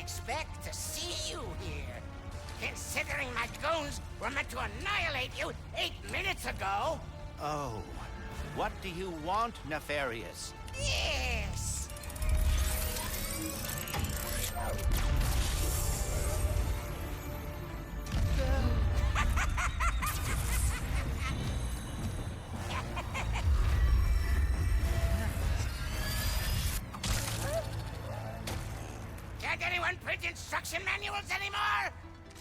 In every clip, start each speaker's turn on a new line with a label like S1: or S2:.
S1: expect to see you here. Considering my goons were meant to annihilate you 8 minutes ago.
S2: Oh, what do you want, Nefarious?
S1: Yes! Can't anyone print instruction manuals anymore?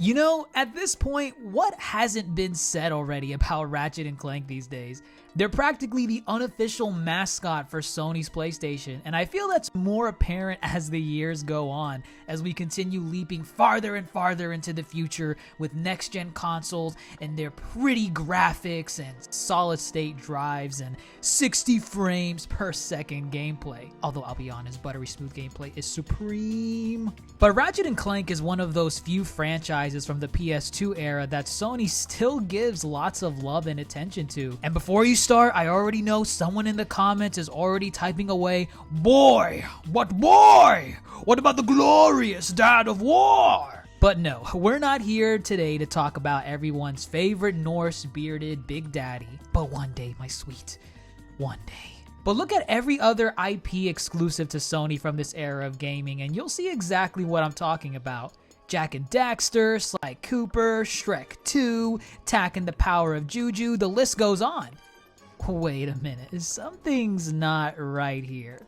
S3: You know, at this point, what hasn't been said already about Ratchet and Clank these days? They're practically the unofficial mascot for Sony's PlayStation, and I feel that's more apparent as the years go on, as we continue leaping farther and farther into the future with next-gen consoles and their pretty graphics and solid-state drives and 60 frames per second gameplay. Although I'll be honest, buttery smooth gameplay is supreme. But Ratchet and Clank is one of those few franchises from the PS2 era that Sony still gives lots of love and attention to. And before you start, I already know someone in the comments is already typing away, "Boy, what boy? What about the glorious dad of war?" But no, we're not here today to talk about everyone's favorite Norse bearded Big Daddy. But one day, my sweet, one day. But look at every other IP exclusive to Sony from this era of gaming, and you'll see exactly what I'm talking about. Jak and Daxter, Sly Cooper, Shrek 2, Tak and the Power of Juju, the list goes on. Wait a minute, something's not right here.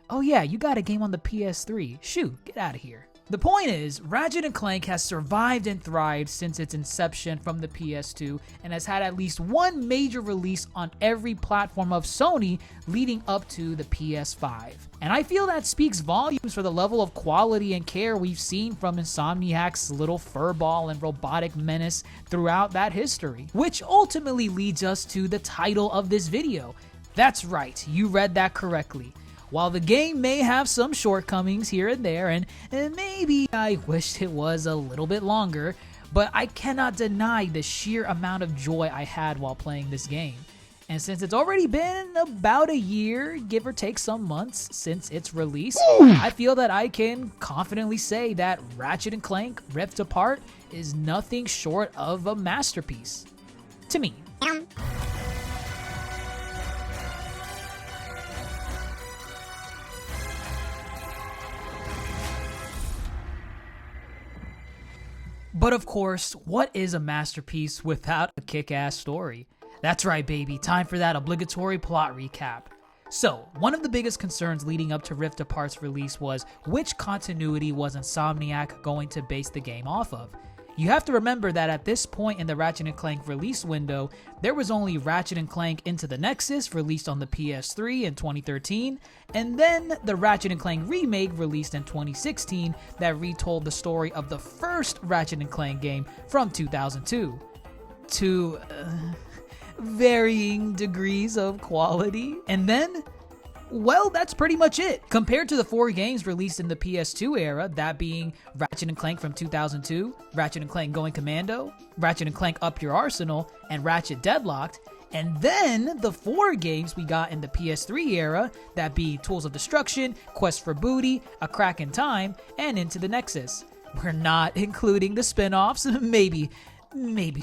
S3: Oh yeah, you got a game on the PS3. Shoot, get out of here. The point is, Ratchet and Clank has survived and thrived since its inception from the PS2 and has had at least one major release on every platform of Sony leading up to the PS5. And I feel that speaks volumes for the level of quality and care we've seen from Insomniac's little furball and robotic menace throughout that history. Which ultimately leads us to the title of this video. That's right, you read that correctly. While the game may have some shortcomings here and there, and maybe I wished it was a little bit longer, but I cannot deny the sheer amount of joy I had while playing this game. And since it's already been about a year, give or take some months since its release, I feel that I can confidently say that Ratchet and Clank Rift Apart is nothing short of a masterpiece. To me. But of course, what is a masterpiece without a kick-ass story? That's right, baby, time for that obligatory plot recap. So, one of the biggest concerns leading up to Rift Apart's release was which continuity was Insomniac going to base the game off of? You have to remember that at this point in the Ratchet & Clank release window, there was only Ratchet & Clank Into the Nexus released on the PS3 in 2013, and then the Ratchet & Clank remake released in 2016 that retold the story of the first Ratchet & Clank game from 2002. To varying degrees of quality. And then, well, that's pretty much it. Compared to the 4 games released in the PS2 era, that being Ratchet & Clank from 2002, Ratchet & Clank Going Commando, Ratchet & Clank Up Your Arsenal, and Ratchet Deadlocked, and then the 4 games we got in the PS3 era, that be Tools of Destruction, Quest for Booty, A Crack in Time, and Into the Nexus. We're not including the spin-offs, maybe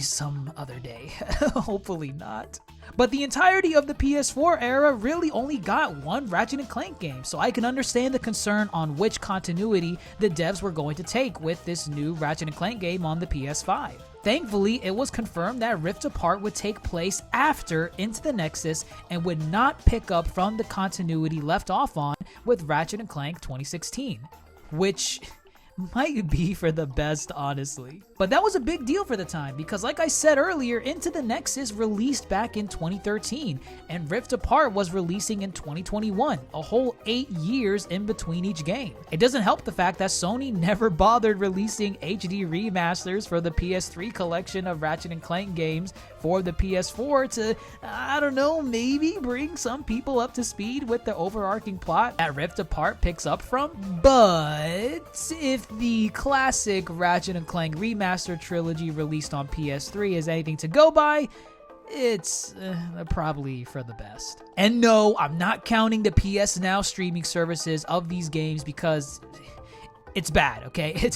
S3: some other day. Hopefully not. But the entirety of the PS4 era really only got one Ratchet & Clank game, so I can understand the concern on which continuity the devs were going to take with this new Ratchet & Clank game on the PS5. Thankfully, it was confirmed that Rift Apart would take place after Into the Nexus and would not pick up from the continuity left off on with Ratchet & Clank 2016, which might be for the best, honestly. But that was a big deal for the time because, like I said earlier, Into the Nexus released back in 2013 and Rift Apart was releasing in 2021, a whole 8 years in between each game. It doesn't help the fact that Sony never bothered releasing HD remasters for the PS3 collection of Ratchet & Clank games for the PS4 to, I don't know, maybe bring some people up to speed with the overarching plot that Rift Apart picks up from. But if the classic Ratchet & Clank remaster trilogy released on PS3 is anything to go by, it's probably for the best. And no, I'm not counting the PS Now streaming services of these games because It's bad, okay?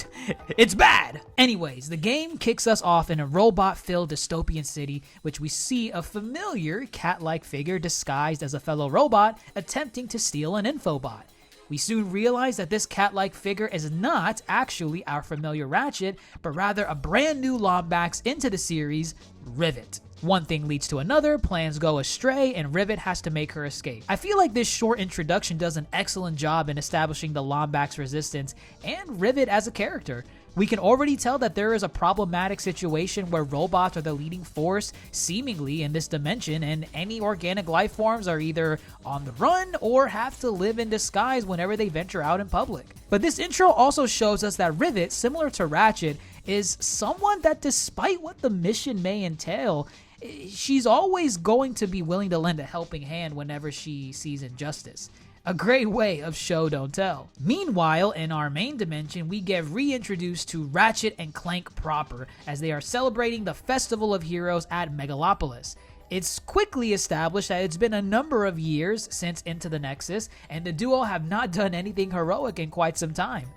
S3: It's bad! Anyways, the game kicks us off in a robot-filled dystopian city, which we see a familiar cat-like figure disguised as a fellow robot attempting to steal an infobot. We soon realize that this cat-like figure is not actually our familiar Ratchet, but rather a brand new Lombax into the series, Rivet. One thing leads to another, plans go astray, and Rivet has to make her escape. I feel like this short introduction does an excellent job in establishing the Lombax resistance and Rivet as a character. We can already tell that there is a problematic situation where robots are the leading force, seemingly, in this dimension, and any organic life forms are either on the run or have to live in disguise whenever they venture out in public. But this intro also shows us that Rivet, similar to Ratchet, is someone that, despite what the mission may entail, she's always going to be willing to lend a helping hand whenever she sees injustice. A great way of show don't tell. Meanwhile, in our main dimension, we get reintroduced to Ratchet and Clank proper as they are celebrating the Festival of Heroes at Megalopolis. It's quickly established that it's been a number of years since Into the Nexus, and the duo have not done anything heroic in quite some time.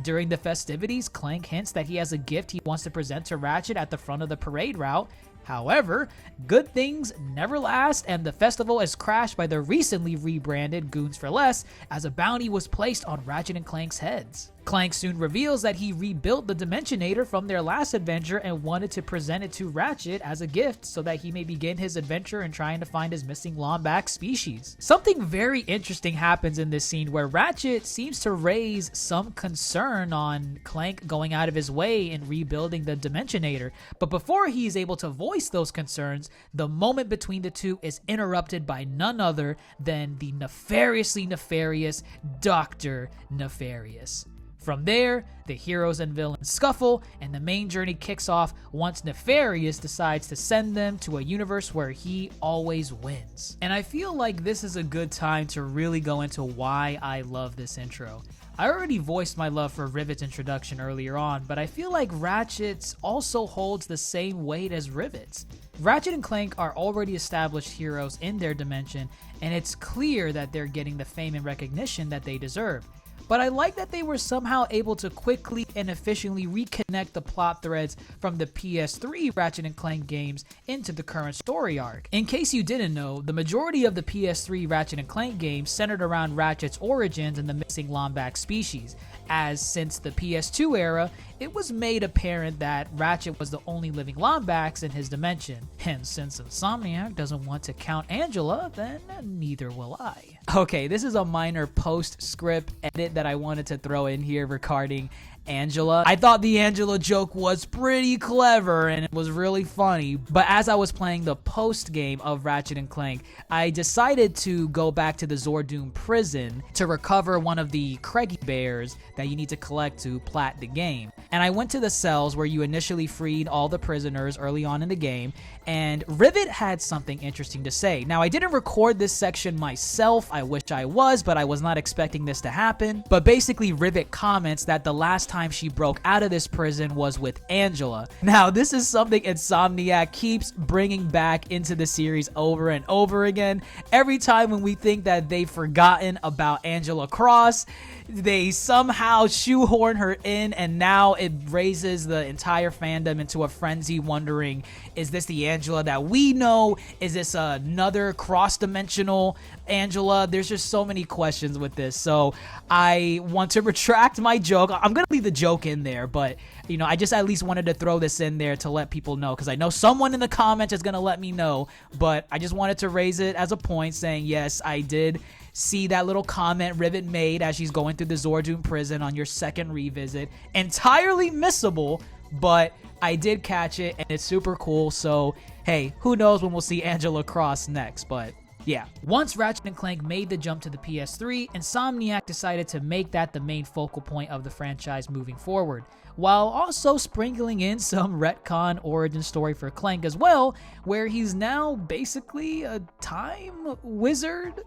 S3: During the festivities, Clank hints that he has a gift he wants to present to Ratchet at the front of the parade route. However, good things never last, and the festival is crashed by the recently rebranded Goons for Less as a bounty was placed on Ratchet and Clank's heads. Clank soon reveals that he rebuilt the Dimensionator from their last adventure and wanted to present it to Ratchet as a gift so that he may begin his adventure in trying to find his missing Lombax species. Something very interesting happens in this scene where Ratchet seems to raise some concern on Clank going out of his way in rebuilding the Dimensionator, but before he is able to voice those concerns, the moment between the two is interrupted by none other than the nefariously nefarious Dr. Nefarious. From there, the heroes and villains scuffle, and the main journey kicks off once Nefarious decides to send them to a universe where he always wins. And I feel like this is a good time to really go into why I love this intro. I already voiced my love for Rivet's introduction earlier on, but I feel like Ratchet's also holds the same weight as Rivet's. Ratchet and Clank are already established heroes in their dimension, and it's clear that they're getting the fame and recognition that they deserve. But I like that they were somehow able to quickly and efficiently reconnect the plot threads from the PS3 Ratchet and Clank games into the current story arc. In case you didn't know, the majority of the PS3 Ratchet and Clank games centered around Ratchet's origins and the missing Lombax species, as since the PS2 era, it was made apparent that Ratchet was the only living Lombax in his dimension. And since Insomniac doesn't want to count Angela, then neither will I. Okay, this is a minor post-script edit that I wanted to throw in here regarding Angela. I thought the Angela joke was pretty clever and it was really funny, but as I was playing the post game of Ratchet and Clank, I decided to go back to the Zordoom prison to recover one of the Craigie bears that you need to collect to plat the game. And I went to the cells where you initially freed all the prisoners early on in the game, and Rivet had something interesting to say. Now, I didn't record this section myself, I wish I was, but I was not expecting this to happen. But basically, Rivet comments that the last time she broke out of this prison was with Angela. Now, this is something Insomniac keeps bringing back into the series over and over again. Every time when we think that they've forgotten about Angela Cross, they somehow shoehorn her in, and now it raises the entire fandom into a frenzy wondering, is this the Angela that we know? Is this another cross-dimensional Angela? There's just so many questions with this, so I want to retract my joke. I'm gonna leave the joke in there, but you know, I just at least wanted to throw this in there to let people know, because I know someone in the comments is gonna let me know, but I just wanted to raise it as a point saying, yes, I did see that little comment Rivet made as she's going through the Zordoom prison on your second revisit. Entirely missable, but I did catch it, and it's super cool, so hey, who knows when we'll see Angela Cross next, but yeah. Once Ratchet and Clank made the jump to the PS3, Insomniac decided to make that the main focal point of the franchise moving forward, while also sprinkling in some retcon origin story for Clank as well, where he's now basically a time wizard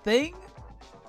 S3: thing.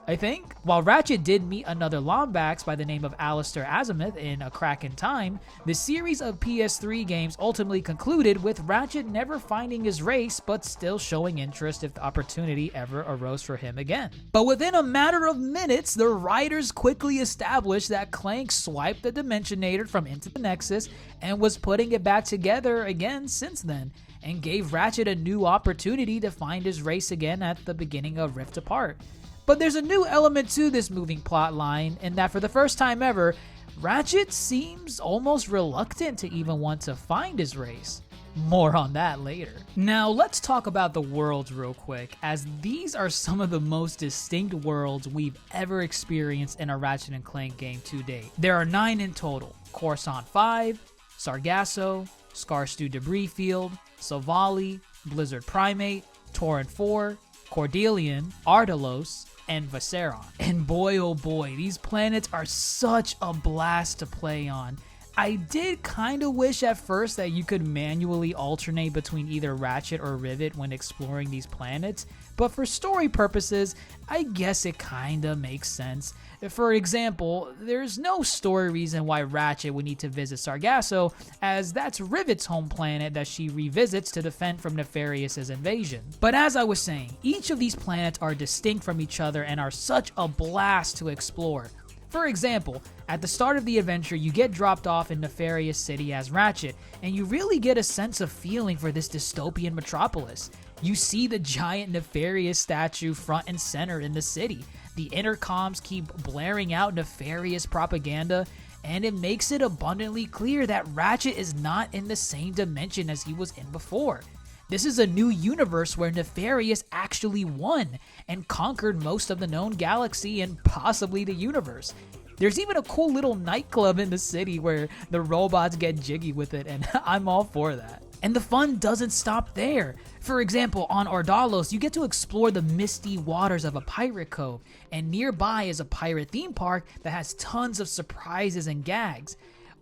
S3: I think. While Ratchet did meet another Lombax by the name of Alistair Azimuth in A Crack in Time, the series of PS3 games ultimately concluded with Ratchet never finding his race but still showing interest if the opportunity ever arose for him again. But within a matter of minutes, the writers quickly established that Clank swiped the Dimensionator from Into the Nexus and was putting it back together again since then, and gave Ratchet a new opportunity to find his race again at the beginning of Rift Apart. But there's a new element to this moving plot line in that for the first time ever, Ratchet seems almost reluctant to even want to find his race. More on that later. Now let's talk about the worlds real quick, as these are some of the most distinct worlds we've ever experienced in a Ratchet & Clank game to date. There are 9 in total: Coruscant 5, Sargasso, Skarstu Debris Field, Savali, Blizzard Primate, Torrent 4, Cordelian, Ardalos, and Visceron. And boy oh boy, these planets are such a blast to play on. I did kinda wish at first that you could manually alternate between either Ratchet or Rivet when exploring these planets, but for story purposes, I guess it kinda makes sense. For example, there's no story reason why Ratchet would need to visit Sargasso, as that's Rivet's home planet that she revisits to defend from Nefarious' invasion. But as I was saying, each of these planets are distinct from each other and are such a blast to explore. For example, at the start of the adventure, you get dropped off in Nefarious City as Ratchet, and you really get a sense of feeling for this dystopian metropolis. You see the giant Nefarious statue front and center in the city. The intercoms keep blaring out nefarious propaganda, and it makes it abundantly clear that Ratchet is not in the same dimension as he was in before. This is a new universe where Nefarious actually won and conquered most of the known galaxy and possibly the universe. There's even a cool little nightclub in the city where the robots get jiggy with it, and I'm all for that. And the fun doesn't stop there. For example, on Ardalos, you get to explore the misty waters of a pirate cove, and nearby is a pirate theme park that has tons of surprises and gags.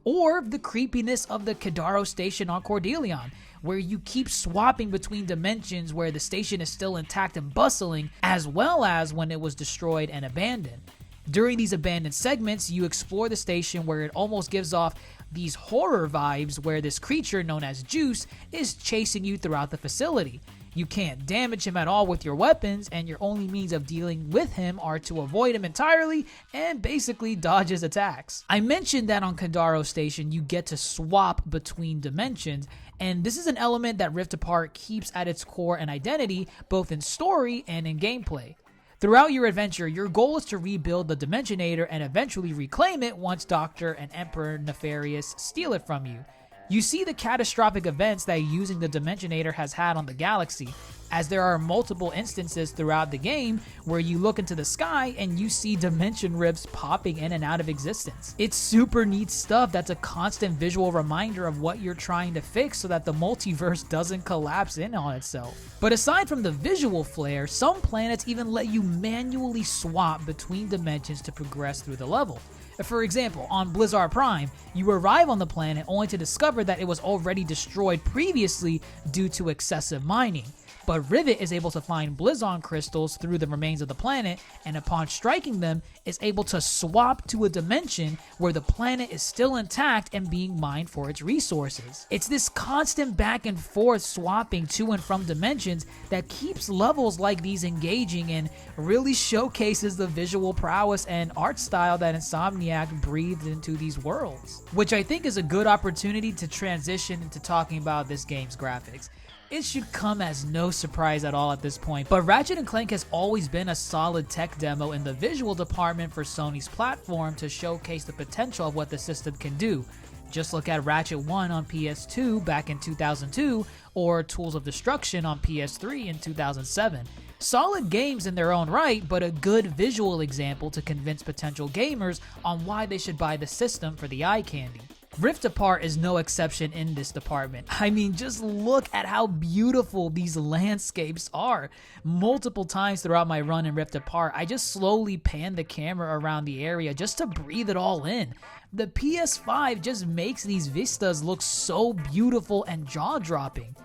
S3: Or the creepiness of the Kadaro station on Cordelion, where you keep swapping between dimensions where the station is still intact and bustling, as well as when it was destroyed and abandoned. During these abandoned segments, you explore the station where it almost gives off these horror vibes where this creature known as Juice is chasing you throughout the facility. You can't damage him at all with your weapons, and your only means of dealing with him are to avoid him entirely and basically dodge his attacks. I mentioned that on Kadaro Station you get to swap between dimensions, and this is an element that Rift Apart keeps at its core and identity, both in story and in gameplay. Throughout your adventure, your goal is to rebuild the Dimensionator and eventually reclaim it once Doctor and Emperor Nefarious steal it from you. You see the catastrophic events that using the Dimensionator has had on the galaxy, as there are multiple instances throughout the game where you look into the sky and you see dimension rifts popping in and out of existence. It's super neat stuff that's a constant visual reminder of what you're trying to fix so that the multiverse doesn't collapse in on itself. But aside from the visual flair, some planets even let you manually swap between dimensions to progress through the level. For example, on Blizzard Prime, you arrive on the planet only to discover that it was already destroyed previously due to excessive mining. But Rivet is able to find Blizzon crystals through the remains of the planet, and upon striking them, is able to swap to a dimension where the planet is still intact and being mined for its resources. It's this constant back and forth swapping to and from dimensions that keeps levels like these engaging and really showcases the visual prowess and art style that Insomniac breathed into these worlds. Which I think is a good opportunity to transition into talking about this game's graphics. It should come as no surprise at all at this point, but Ratchet & Clank has always been a solid tech demo in the visual department for Sony's platform to showcase the potential of what the system can do. Just look at Ratchet 1 on PS2 back in 2002, or Tools of Destruction on PS3 in 2007. Solid games in their own right, but a good visual example to convince potential gamers on why they should buy the system for the eye candy. Rift Apart is no exception in this department. I mean, just look at how beautiful these landscapes are. Multiple times throughout my run in Rift Apart, I just slowly pan the camera around the area just to breathe it all in. The PS5 just makes these vistas look so beautiful and jaw-dropping.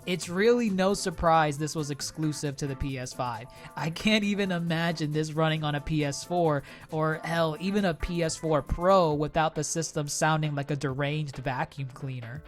S3: It's really no surprise this was exclusive to the PS5. I can't even imagine this running on a PS4 or hell, even a PS4 Pro without the system sounding like a deranged vacuum cleaner.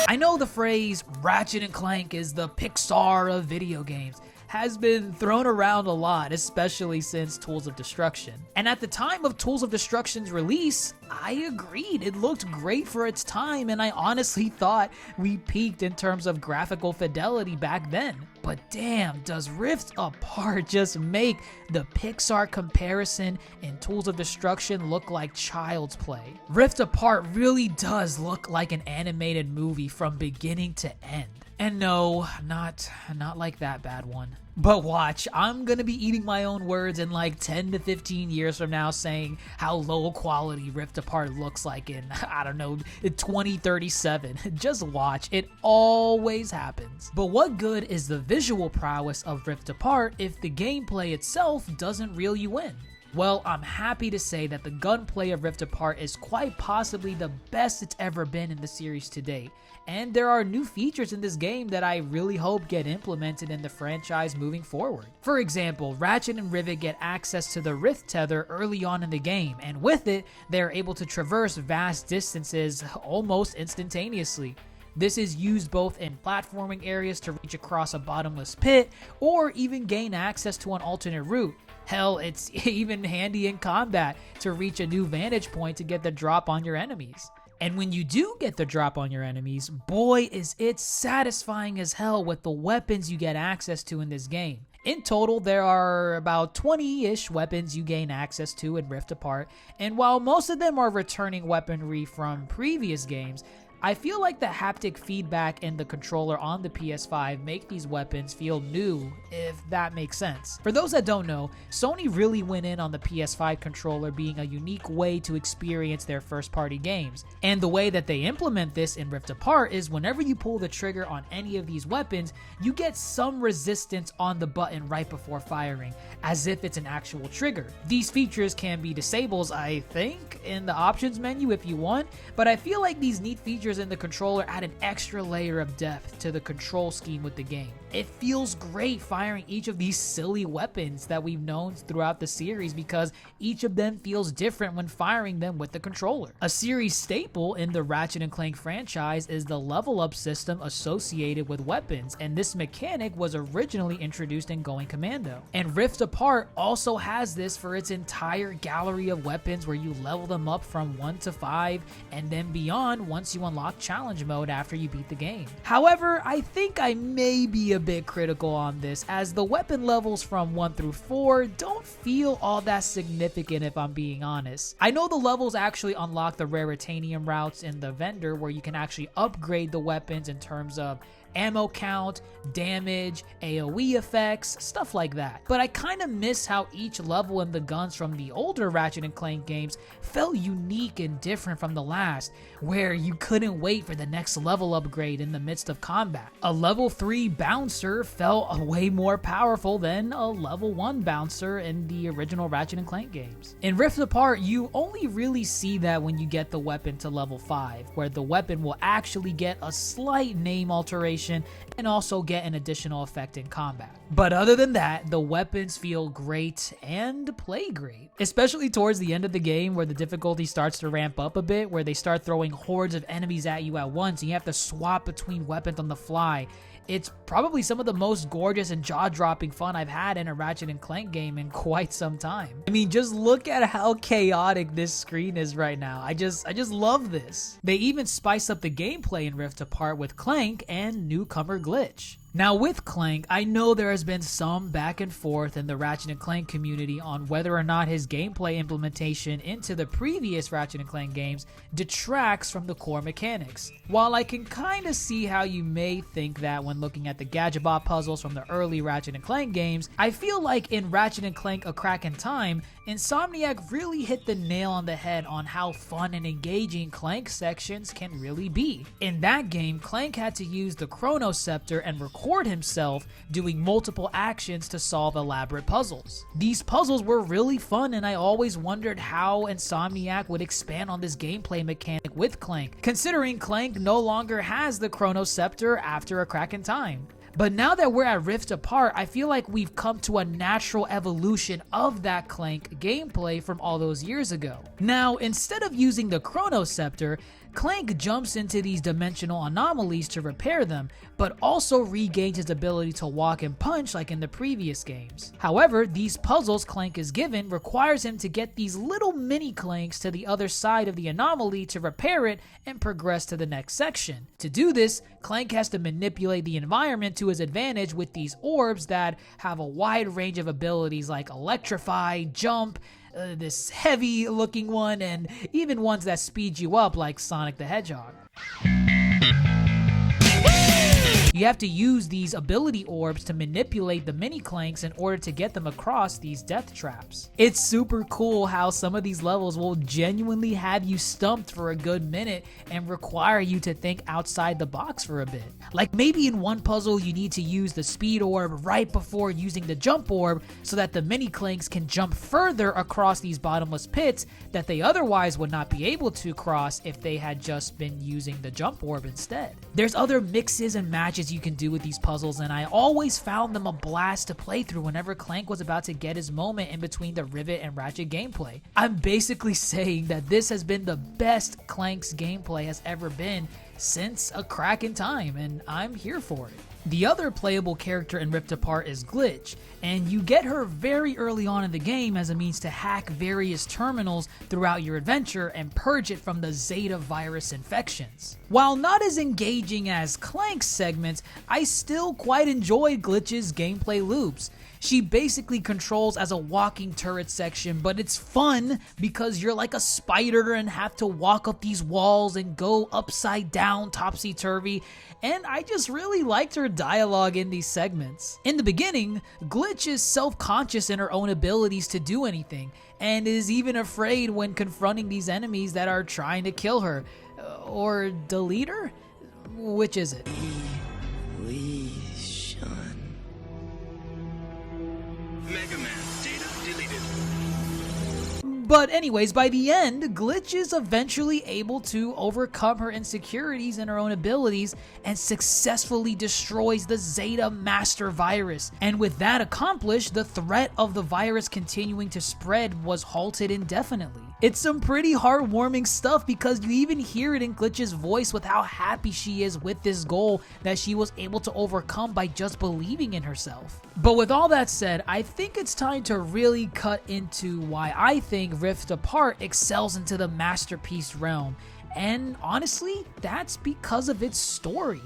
S3: I know the phrase Ratchet & Clank is the Pixar of video games has been thrown around a lot, especially since Tools of Destruction. And at the time of Tools of Destruction's release, I agreed. It looked great for its time, and I honestly thought we peaked in terms of graphical fidelity back then. But damn, does Rift Apart just make the Pixar comparison in Tools of Destruction look like child's play? Rift Apart really does look like an animated movie from beginning to end. And no, not like that bad one. But watch, I'm gonna be eating my own words in like 10 to 15 years from now saying how low quality Rift Apart looks like in, I don't know, 2037. Just watch, it always happens. But what good is the visual prowess of Rift Apart if the gameplay itself doesn't reel you in? Well, I'm happy to say that the gunplay of Rift Apart is quite possibly the best it's ever been in the series to date, and there are new features in this game that I really hope get implemented in the franchise moving forward. For example, Ratchet and Rivet get access to the Rift Tether early on in the game, and with it, they're able to traverse vast distances almost instantaneously. This is used both in platforming areas to reach across a bottomless pit, or even gain access to an alternate route. Hell, it's even handy in combat to reach a new vantage point to get the drop on your enemies. And when you do get the drop on your enemies, boy is it satisfying as hell with the weapons you get access to in this game. In total, there are about 20-ish weapons you gain access to in Rift Apart, and while most of them are returning weaponry from previous games, I feel like the haptic feedback and the controller on the PS5 make these weapons feel new, if that makes sense. For those that don't know, Sony really went in on the PS5 controller being a unique way to experience their first-party games. And the way that they implement this in Rift Apart is whenever you pull the trigger on any of these weapons, you get some resistance on the button right before firing, as if it's an actual trigger. These features can be disabled, I think, in the options menu if you want, but I feel like these neat features in the controller add an extra layer of depth to the control scheme with the game. It feels great firing each of these silly weapons that we've known throughout the series because each of them feels different when firing them with the controller. A series staple in the Ratchet & Clank franchise is the level up system associated with weapons, and this mechanic was originally introduced in Going Commando. And Rift Apart also has this for its entire gallery of weapons where you level them up from 1 to 5 and then beyond once you unlock challenge mode after you beat the game. However, I think I may be a bit critical on this as the weapon levels from 1 through 4 don't feel all that significant if I'm being honest. I know the levels actually unlock the raritanium routes in the vendor where you can actually upgrade the weapons in terms of ammo count, damage, AoE effects, stuff like that. But I kind of miss how each level in the guns from the older Ratchet & Clank games felt unique and different from the last, where you couldn't wait for the next level upgrade in the midst of combat. A level 3 bouncer felt way more powerful than a level 1 bouncer in the original Ratchet & Clank games. In Rift Apart, you only really see that when you get the weapon to level 5, where the weapon will actually get a slight name alteration and also get an additional effect in combat. But other than that, the weapons feel great and play great, especially towards the end of the game where the difficulty starts to ramp up a bit, where they start throwing hordes of enemies at you at once and you have to swap between weapons on the fly. It's probably some of the most gorgeous and jaw-dropping fun I've had in a Ratchet & Clank game in quite some time. I mean, just look at how chaotic this screen is right now. I just love this. They even spice up the gameplay in Rift Apart with Clank and Newcomer Glitch. Now with Clank, I know there has been some back and forth in the Ratchet & Clank community on whether or not his gameplay implementation into the previous Ratchet & Clank games detracts from the core mechanics. While I can kinda see how you may think that when looking at the Gadgetbot puzzles from the early Ratchet & Clank games, I feel like in Ratchet & Clank A Crack in Time, Insomniac really hit the nail on the head on how fun and engaging Clank sections can really be. In that game, Clank had to use the Chrono Scepter and record record himself doing multiple actions to solve elaborate puzzles. These puzzles were really fun, and I always wondered how Insomniac would expand on this gameplay mechanic with Clank, considering Clank no longer has the Chrono Scepter after A Crack in Time. But now that we're at Rift Apart, I feel like we've come to a natural evolution of that Clank gameplay from all those years ago. Now, instead of using the Chrono Scepter, Clank jumps into these dimensional anomalies to repair them, but also regains his ability to walk and punch like in the previous games. However, these puzzles Clank is given requires him to get these little mini Clanks to the other side of the anomaly to repair it and progress to the next section. To do this, Clank has to manipulate the environment to his advantage with these orbs that have a wide range of abilities like electrify, jump, this heavy looking one, and even ones that speed you up like Sonic the Hedgehog. You have to use these ability orbs to manipulate the mini Clanks in order to get them across these death traps. It's super cool how some of these levels will genuinely have you stumped for a good minute and require you to think outside the box for a bit. Like maybe in one puzzle you need to use the speed orb right before using the jump orb so that the mini Clanks can jump further across these bottomless pits that they otherwise would not be able to cross if they had just been using the jump orb instead. There's other mixes and matches you can do with these puzzles, and I always found them a blast to play through whenever Clank was about to get his moment in between the Rivet and Ratchet gameplay. I'm basically saying that this has been the best Clank's gameplay has ever been since A Crack in Time, and I'm here for it. The other playable character in Rift Apart is Glitch, and you get her very early on in the game as a means to hack various terminals throughout your adventure and purge it from the Zeta virus infections. While not as engaging as Clank's segments, I still quite enjoyed Glitch's gameplay loops. She basically controls as a walking turret section, but it's fun because you're like a spider and have to walk up these walls and go upside down, topsy-turvy, and I just really liked her dialogue in these segments. In the beginning, Glitch is self-conscious in her own abilities to do anything, and is even afraid when confronting these enemies that are trying to kill her. Or delete her? Which is it?
S4: Mega Man, data deleted.
S3: But anyways, by the end, Glitch is eventually able to overcome her insecurities and her own abilities and successfully destroys the Zeta Master virus. And with that accomplished, the threat of the virus continuing to spread was halted indefinitely. It's some pretty heartwarming stuff because you even hear it in Glitch's voice with how happy she is with this goal that she was able to overcome by just believing in herself. But with all that said, I think it's time to really cut into why I think Rift Apart excels into the masterpiece realm. And honestly, that's because of its story.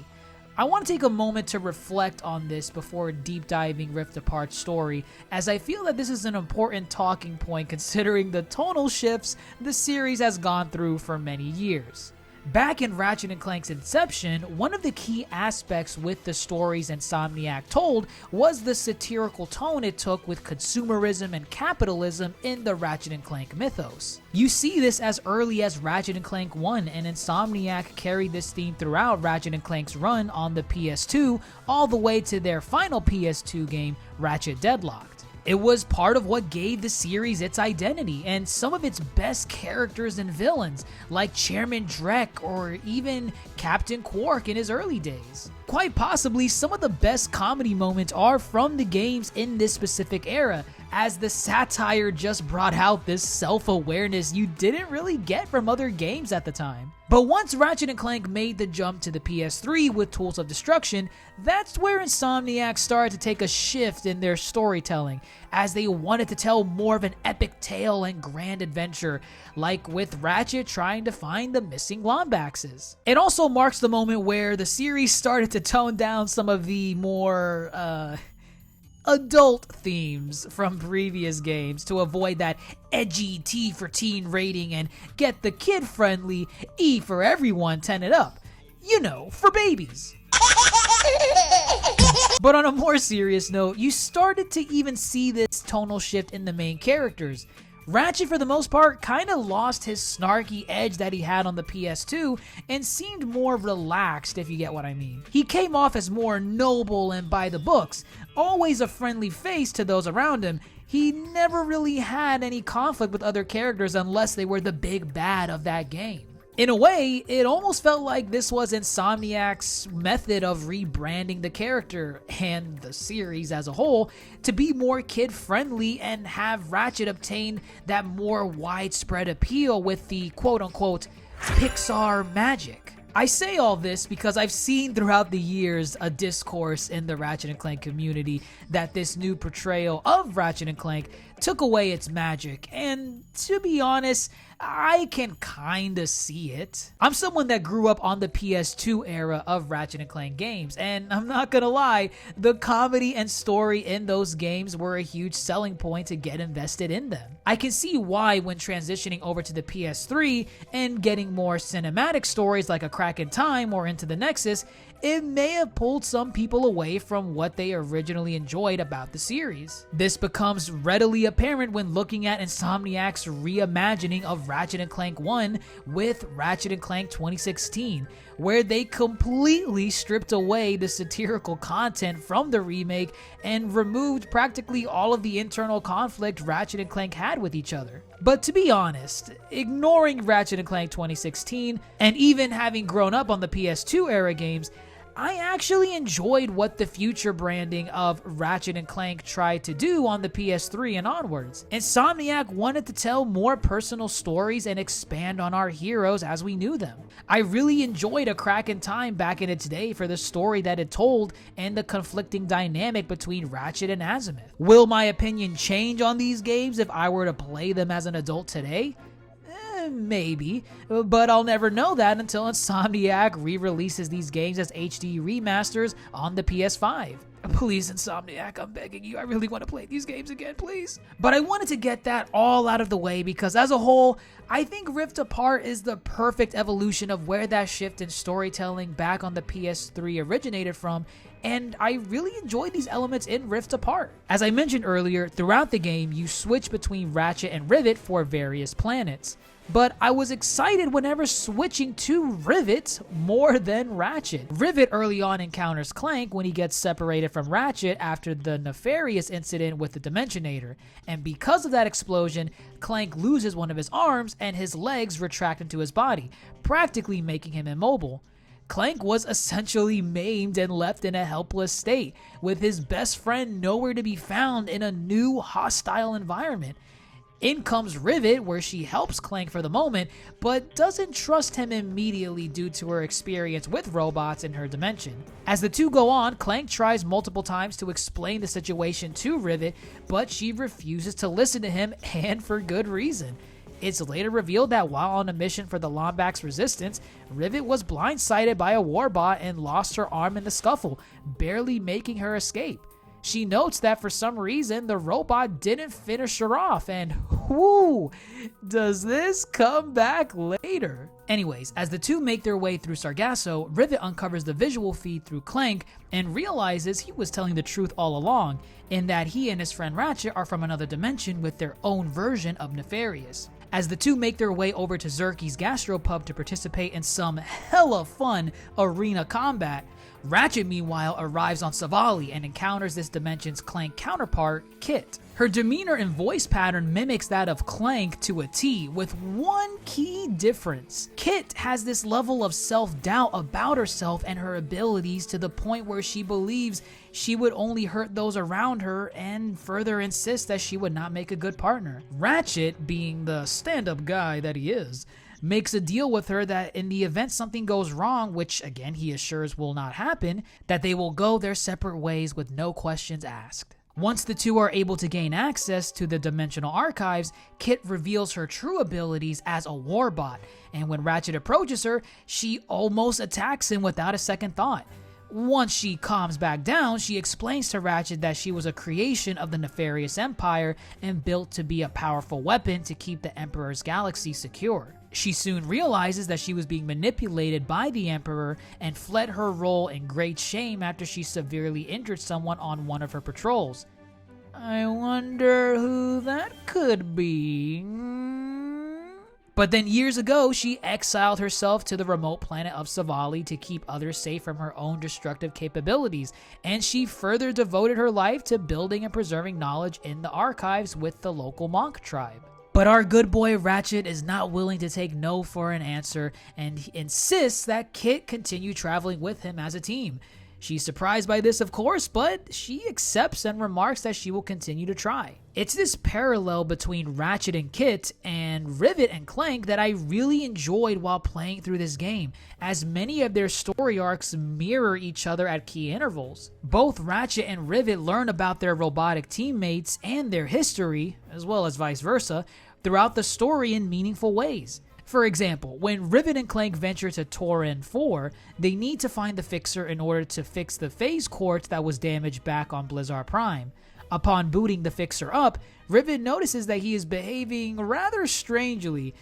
S3: I want to take a moment to reflect on this before deep diving Rift Apart's story, as I feel that this is an important talking point considering the tonal shifts the series has gone through for many years. Back in Ratchet & Clank's inception, one of the key aspects with the stories Insomniac told was the satirical tone it took with consumerism and capitalism in the Ratchet & Clank mythos. You see this as early as Ratchet & Clank 1, and Insomniac carried this theme throughout Ratchet & Clank's run on the PS2 all the way to their final PS2 game, Ratchet Deadlocked. It was part of what gave the series its identity and some of its best characters and villains, like Chairman Drek or even Captain Quark in his early days. Quite possibly, some of the best comedy moments are from the games in this specific era, as the satire just brought out this self-awareness you didn't really get from other games at the time. But once Ratchet & Clank made the jump to the PS3 with Tools of Destruction, that's where Insomniac started to take a shift in their storytelling, as they wanted to tell more of an epic tale and grand adventure, like with Ratchet trying to find the missing Lombaxes. It also marks the moment where the series started to tone down some of the more, adult themes from previous games to avoid that edgy T for teen rating and get the kid-friendly E for everyone 10 it up. You know, for babies. But on a more serious note, you started to even see this tonal shift in the main characters. Ratchet, for the most part, kinda lost his snarky edge that he had on the PS2 and seemed more relaxed, if you get what I mean. He came off as more noble and by the books, always a friendly face to those around him. He never really had any conflict with other characters unless they were the big bad of that game. In a way, it almost felt like this was Insomniac's method of rebranding the character and the series as a whole to be more kid-friendly and have Ratchet obtain that more widespread appeal with the quote-unquote Pixar magic. I say all this because I've seen throughout the years a discourse in the Ratchet & Clank community that this new portrayal of Ratchet & Clank took away its magic, and to be honest, I can kinda see it. I'm someone that grew up on the PS2 era of Ratchet & Clank games, and I'm not gonna lie, the comedy and story in those games were a huge selling point to get invested in them. I can see why when transitioning over to the PS3 and getting more cinematic stories like A Crack in Time or Into the Nexus, it may have pulled some people away from what they originally enjoyed about the series. This becomes readily apparent when looking at Insomniac's reimagining of Ratchet & Clank 1 with Ratchet & Clank 2016, where they completely stripped away the satirical content from the remake and removed practically all of the internal conflict Ratchet & Clank had with each other. But to be honest, ignoring Ratchet & Clank 2016, and even having grown up on the PS2 era games, I actually enjoyed what the future branding of Ratchet & Clank tried to do on the PS3 and onwards. Insomniac wanted to tell more personal stories and expand on our heroes as we knew them. I really enjoyed A Crack in Time back in its day for the story that it told and the conflicting dynamic between Ratchet and Azimuth. Will my opinion change on these games if I were to play them as an adult today? Maybe, but I'll never know that until Insomniac re-releases these games as HD remasters on the PS5. Please, Insomniac, I'm begging you, I really want to play these games again, please. But I wanted to get that all out of the way because as a whole, I think Rift Apart is the perfect evolution of where that shift in storytelling back on the PS3 originated from, and I really enjoyed these elements in Rift Apart. As I mentioned earlier, throughout the game, you switch between Ratchet and Rivet for various planets. But I was excited whenever switching to Rivet more than Ratchet. Rivet early on encounters Clank when he gets separated from Ratchet after the Nefarious incident with the Dimensionator, and because of that explosion, Clank loses one of his arms and his legs retract into his body, practically making him immobile. Clank was essentially maimed and left in a helpless state, with his best friend nowhere to be found in a new hostile environment. In comes Rivet, where she helps Clank for the moment, but doesn't trust him immediately due to her experience with robots in her dimension. As the two go on, Clank tries multiple times to explain the situation to Rivet, but she refuses to listen to him, and for good reason. It's later revealed that while on a mission for the Lombax Resistance, Rivet was blindsided by a warbot and lost her arm in the scuffle, barely making her escape. She notes that for some reason, the robot didn't finish her off, and whoo, does this come back later. Anyways, as the two make their way through Sargasso, Rivet uncovers the visual feed through Clank and realizes he was telling the truth all along, in that he and his friend Ratchet are from another dimension with their own version of Nefarious. As the two make their way over to Zerky's gastropub to participate in some hella fun arena combat, Ratchet meanwhile arrives on Savali and encounters this dimension's Clank counterpart, Kit. Her demeanor and voice pattern mimics that of Clank to a T, with one key difference. Kit has this level of self-doubt about herself and her abilities to the point where she believes she would only hurt those around her and further insists that she would not make a good partner. Ratchet, being the stand-up guy that he is, makes a deal with her that in the event something goes wrong, which again he assures will not happen, that they will go their separate ways with no questions asked. Once the two are able to gain access to the dimensional archives, Kit reveals her true abilities as a warbot, and when Ratchet approaches her, she almost attacks him without a second thought. Once she calms back down, she explains to Ratchet that she was a creation of the Nefarious Empire and built to be a powerful weapon to keep the Emperor's galaxy secure. She soon realizes that she was being manipulated by the Emperor and fled her role in great shame after she severely injured someone on one of her patrols. I wonder who that could be. But then years ago, she exiled herself to the remote planet of Savali to keep others safe from her own destructive capabilities, and she further devoted her life to building and preserving knowledge in the archives with the local monk tribe. But our good boy Ratchet is not willing to take no for an answer, and he insists that Kit continue traveling with him as a team. She's surprised by this, of course, but she accepts and remarks that she will continue to try. It's this parallel between Ratchet and Kit and Rivet and Clank that I really enjoyed while playing through this game, as many of their story arcs mirror each other at key intervals. Both Ratchet and Rivet learn about their robotic teammates and their history, as well as vice versa, throughout the story in meaningful ways. For example, when Rivet and Clank venture to Torin 4, they need to find the Fixer in order to fix the phase quartz that was damaged back on Blizzard Prime. Upon booting the Fixer up, Rivet notices that he is behaving rather strangely,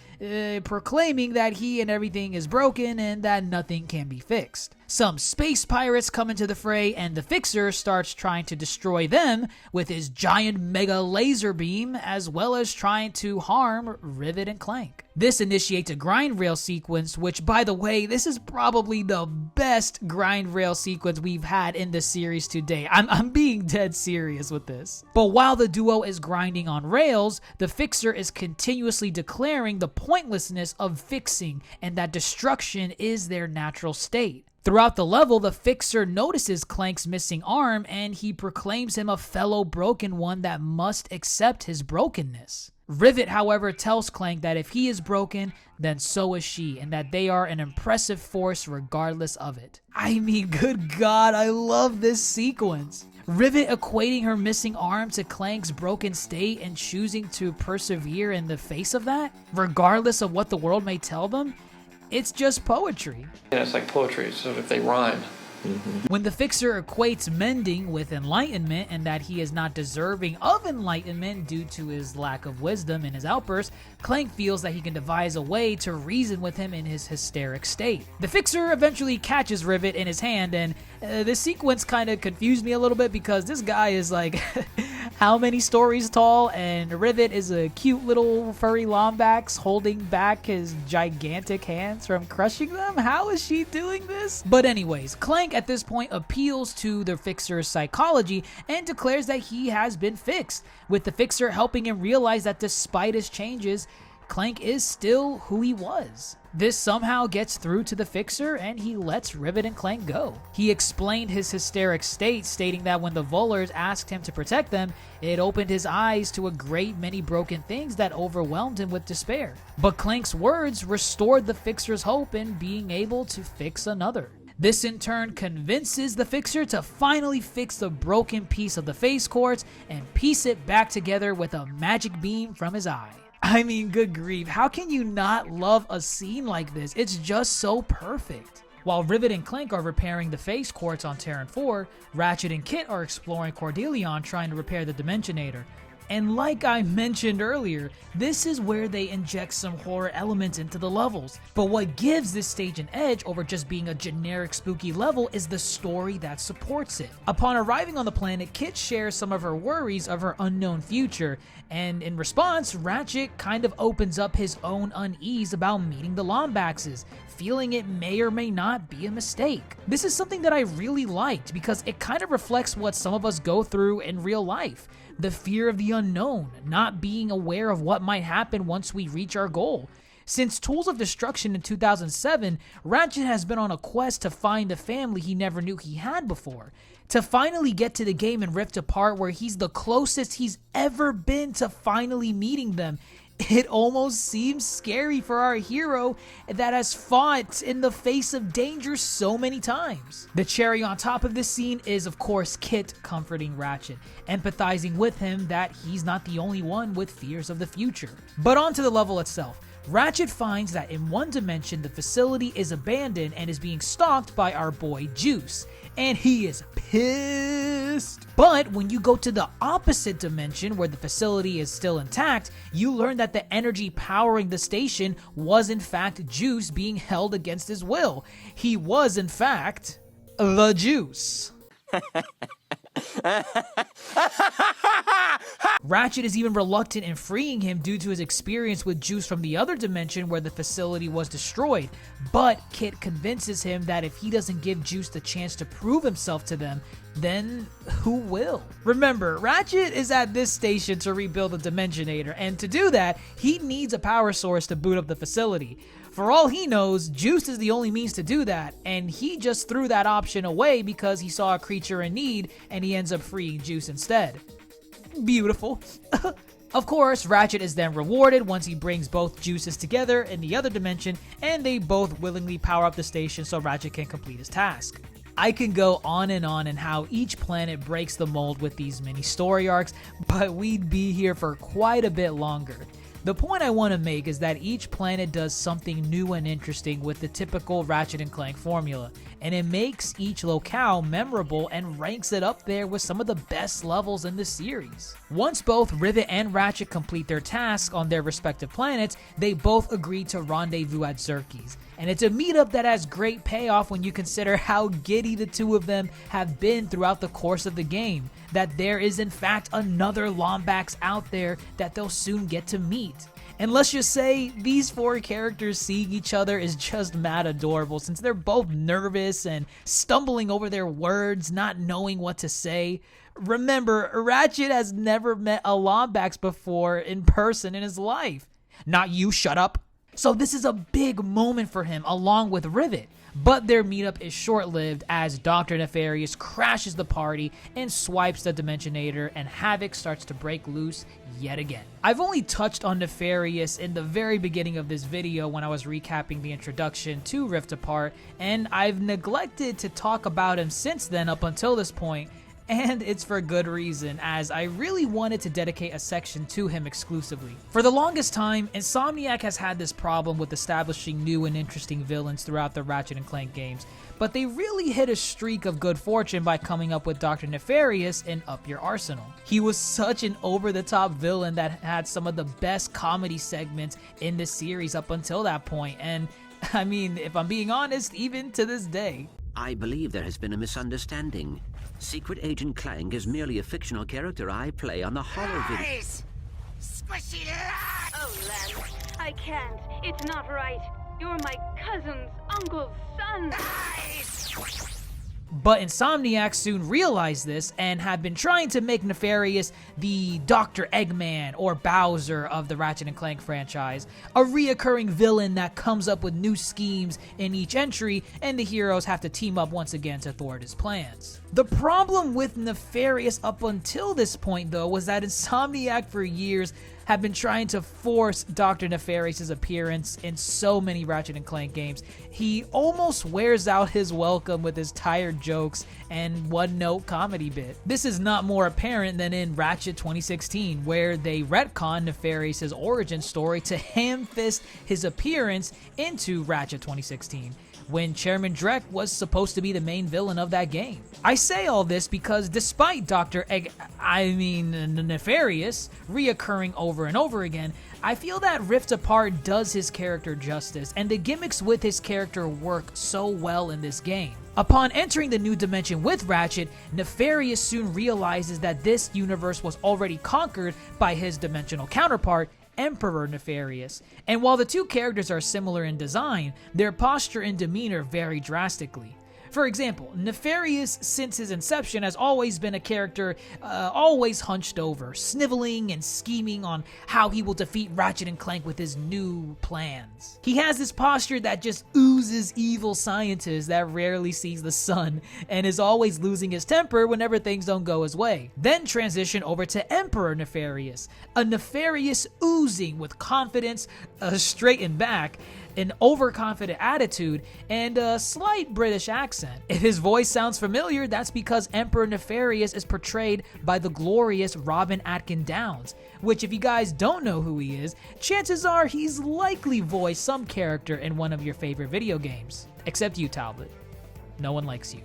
S3: proclaiming that he and everything is broken and that nothing can be fixed. Some space pirates come into the fray, and the Fixer starts trying to destroy them with his giant mega laser beam, as well as trying to harm Rivet and Clank. This initiates a grind rail sequence, which, by the way, this is probably the best grind rail sequence we've had in the series today. I'm being dead serious with this. But while the duo is grinding on rails, the Fixer is continuously declaring the pointlessness of fixing and that destruction is their natural state. Throughout the level, the Fixer notices Clank's missing arm, and he proclaims him a fellow broken one that must accept his brokenness. Rivet, however, tells Clank that if he is broken, then so is she, and that they are an impressive force regardless of it. I mean, good God, I love this sequence. Rivet equating her missing arm to Clank's broken state and choosing to persevere in the face of that, regardless of what the world may tell them. It's just poetry.
S5: Yeah, it's like poetry, so if they rhyme.
S3: When the Fixer equates mending with enlightenment and that he is not deserving of enlightenment due to his lack of wisdom in his outburst, Clank feels that he can devise a way to reason with him in his hysteric state. The Fixer eventually catches Rivet in his hand, and this sequence kind of confused me a little bit because this guy is like how many stories tall, and Rivet is a cute little furry Lombax holding back his gigantic hands from crushing them? How is she doing this? But anyways, Clank at this point appeals to the Fixer's psychology and declares that he has been fixed, with the Fixer helping him realize that despite his changes, Clank is still who he was. This somehow gets through to the Fixer, and he lets Rivet and Clank go. He explained his hysteric state, stating that when the Volers asked him to protect them, it opened his eyes to a great many broken things that overwhelmed him with despair. But Clank's words restored the Fixer's hope in being able to fix another. This in turn convinces the Fixer to finally fix the broken piece of the phase quartz and piece it back together with a magic beam from his eye. I mean, good grief, how can you not love a scene like this? It's just so perfect. While Rivet and Clank are repairing the phase quartz on Terran 4, Ratchet and Kit are exploring Cordelion trying to repair the Dimensionator. And like I mentioned earlier, this is where they inject some horror elements into the levels. But what gives this stage an edge over just being a generic spooky level is the story that supports it. Upon arriving on the planet, Kit shares some of her worries of her unknown future, and in response, Ratchet kind of opens up his own unease about meeting the Lombaxes, feeling it may or may not be a mistake. This is something that I really liked because it kind of reflects what some of us go through in real life. The fear of the unknown, not being aware of what might happen once we reach our goal. Since Tools of Destruction in 2007, Ratchet has been on a quest to find the family he never knew he had before. To finally get to the game and Rift Apart where he's the closest he's ever been to finally meeting them, it almost seems scary for our hero that has fought in the face of danger so many times. The cherry on top of this scene is, of course, Kit comforting Ratchet, empathizing with him that he's not the only one with fears of the future. But on to the level itself. Ratchet finds that in one dimension the facility is abandoned and is being stalked by our boy Juice, and he is pissed. But when you go to the opposite dimension where the facility is still intact, you learn that the energy powering the station was in fact Juice being held against his will. He was in fact the Juice. Ratchet is even reluctant in freeing him due to his experience with Juice from the other dimension where the facility was destroyed, but Kit convinces him that if he doesn't give Juice the chance to prove himself to them, then who will? Remember, Ratchet is at this station to rebuild the Dimensionator, and to do that, he needs a power source to boot up the facility. For all he knows, Juice is the only means to do that, and he just threw that option away because he saw a creature in need, and he ends up freeing Juice instead. Beautiful. Of course, Ratchet is then rewarded once he brings both Juices together in the other dimension, and they both willingly power up the station so Ratchet can complete his task. I can go on and how each planet breaks the mold with these mini story arcs, but we'd be here for quite a bit longer. The point I want to make is that each planet does something new and interesting with the typical Ratchet & Clank formula, and it makes each locale memorable and ranks it up there with some of the best levels in the series. Once both Rivet and Ratchet complete their tasks on their respective planets, they both agree to rendezvous at Xerxes. And it's a meetup that has great payoff when you consider how giddy the two of them have been throughout the course of the game, that there is in fact another Lombax out there that they'll soon get to meet. And let's just say, these four characters seeing each other is just mad adorable since they're both nervous and stumbling over their words, not knowing what to say. Remember, Ratchet has never met a Lombax before in person in his life. Not you, shut up. So this is a big moment for him along with Rivet. But their meetup is short-lived as Dr. Nefarious crashes the party and swipes the Dimensionator, and havoc starts to break loose yet again. I've only touched on Nefarious in the very beginning of this video when I was recapping the introduction to Rift Apart, and I've neglected to talk about him since then up until this point. And it's for good reason, as I really wanted to dedicate a section to him exclusively. For the longest time, Insomniac has had this problem with establishing new and interesting villains throughout the Ratchet & Clank games, but they really hit a streak of good fortune by coming up with Dr. Nefarious in Up Your Arsenal. He was such an over-the-top villain that had some of the best comedy segments in the series up until that point, and I mean, if I'm being honest, even to this day.
S6: I believe there has been a misunderstanding. Secret Agent Clank is merely a fictional character I play on the Hollow video.
S1: Lies! Squishy lies!
S7: Oh, Len, I can't. It's not right. You're my cousin's uncle's son.
S1: Lies!
S3: But Insomniac soon realized this and have been trying to make Nefarious the Dr. Eggman or Bowser of the Ratchet & Clank franchise, a reoccurring villain that comes up with new schemes in each entry, and the heroes have to team up once again to thwart his plans. The problem with Nefarious up until this point, though, was that Insomniac for years have been trying to force Dr. Nefarious' appearance in so many Ratchet & Clank games. He almost wears out his welcome with his tired jokes and one-note comedy bit. This is not more apparent than in Ratchet 2016, where they retcon Nefarious' origin story to ham-fist his appearance into Ratchet 2016. When Chairman Drek was supposed to be the main villain of that game. I say all this because despite Nefarious reoccurring over and over again, I feel that Rift Apart does his character justice, and the gimmicks with his character work so well in this game. Upon entering the new dimension with Ratchet, Nefarious soon realizes that this universe was already conquered by his dimensional counterpart, Emperor Nefarious, and while the two characters are similar in design, their posture and demeanor vary drastically. For example, Nefarious, since his inception, has always been a character always hunched over, sniveling and scheming on how he will defeat Ratchet & Clank with his new plans. He has this posture that just oozes evil scientist that rarely sees the sun, and is always losing his temper whenever things don't go his way. Then transition over to Emperor Nefarious, a Nefarious oozing with confidence, straightened back, an overconfident attitude, and a slight British accent. If his voice sounds familiar, that's because Emperor Nefarious is portrayed by the glorious Robin Atkin Downes, which if you guys don't know who he is, chances are he's likely voiced some character in one of your favorite video games. Except you, Talbot. No one likes you.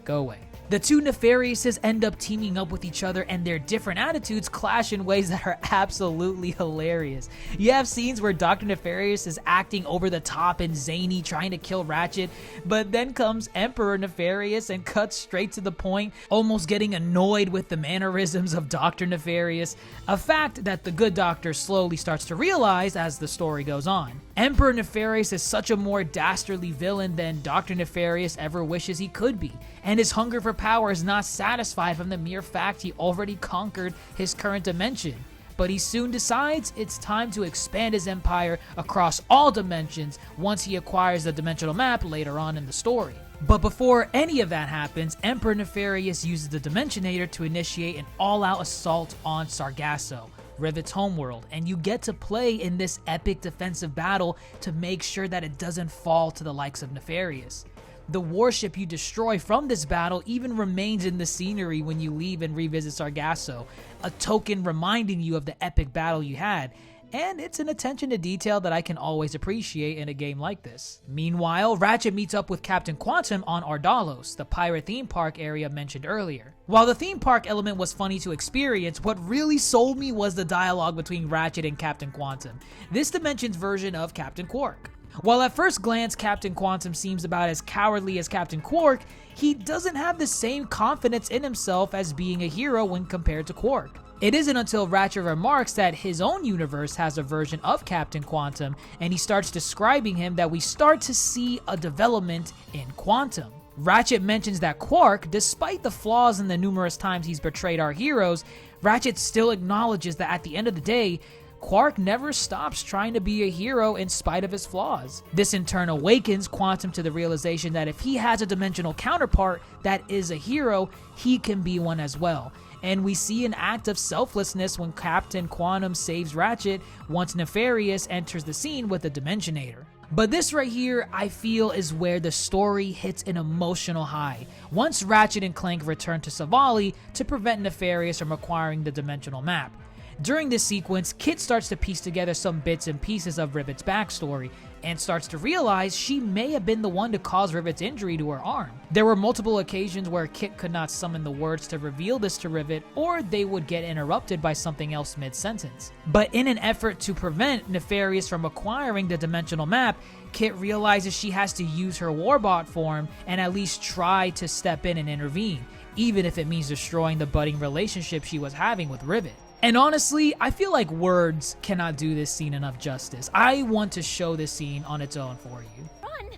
S3: Go away. The two Nefariouses end up teaming up with each other, and their different attitudes clash in ways that are absolutely hilarious. You have scenes where Dr. Nefarious is acting over the top and zany, trying to kill Ratchet, but then comes Emperor Nefarious and cuts straight to the point, almost getting annoyed with the mannerisms of Dr. Nefarious, a fact that the good doctor slowly starts to realize as the story goes on. Emperor Nefarious is such a more dastardly villain than Dr. Nefarious ever wishes he could be, and his hunger for power is not satisfied from the mere fact he already conquered his current dimension. But he soon decides it's time to expand his empire across all dimensions once he acquires the dimensional map later on in the story. But before any of that happens, Emperor Nefarious uses the Dimensionator to initiate an all-out assault on Sargasso, Rivet's homeworld, and you get to play in this epic defensive battle to make sure that it doesn't fall to the likes of Nefarious. The warship you destroy from this battle even remains in the scenery when you leave and revisit Sargasso, a token reminding you of the epic battle you had, and it's an attention to detail that I can always appreciate in a game like this. Meanwhile, Ratchet meets up with Captain Quantum on Ardalos, the pirate theme park area mentioned earlier. While the theme park element was funny to experience, what really sold me was the dialogue between Ratchet and Captain Quantum, this dimension's version of Captain Quark. While at first glance Captain Quantum seems about as cowardly as Captain Quark, he doesn't have the same confidence in himself as being a hero when compared to Quark. It isn't until Ratchet remarks that his own universe has a version of Captain Quantum, and he starts describing him, that we start to see a development in Quantum. Ratchet mentions that Quark, despite the flaws in the numerous times he's betrayed our heroes, Ratchet still acknowledges that at the end of the day, Quark never stops trying to be a hero in spite of his flaws. This in turn awakens Quantum to the realization that if he has a dimensional counterpart that is a hero, he can be one as well. And we see an act of selflessness when Captain Quantum saves Ratchet once Nefarious enters the scene with the Dimensionator. But this right here, I feel, is where the story hits an emotional high, once Ratchet and Clank return to Savali to prevent Nefarious from acquiring the dimensional map. During this sequence, Kit starts to piece together some bits and pieces of Rivet's backstory, and starts to realize she may have been the one to cause Rivet's injury to her arm. There were multiple occasions where Kit could not summon the words to reveal this to Rivet, or they would get interrupted by something else mid-sentence. But in an effort to prevent Nefarious from acquiring the dimensional map, Kit realizes she has to use her Warbot form and at least try to step in and intervene, even if it means destroying the budding relationship she was having with Rivet. And honestly, I feel like words cannot do this scene enough justice. I want to show this scene on its own for you.
S8: Run!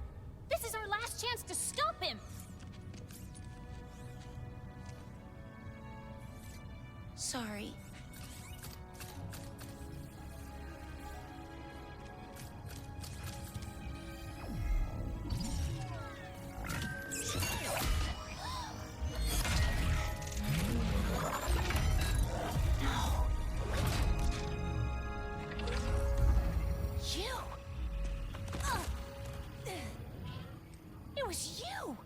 S8: This is our last chance to stop him! Sorry. It was you!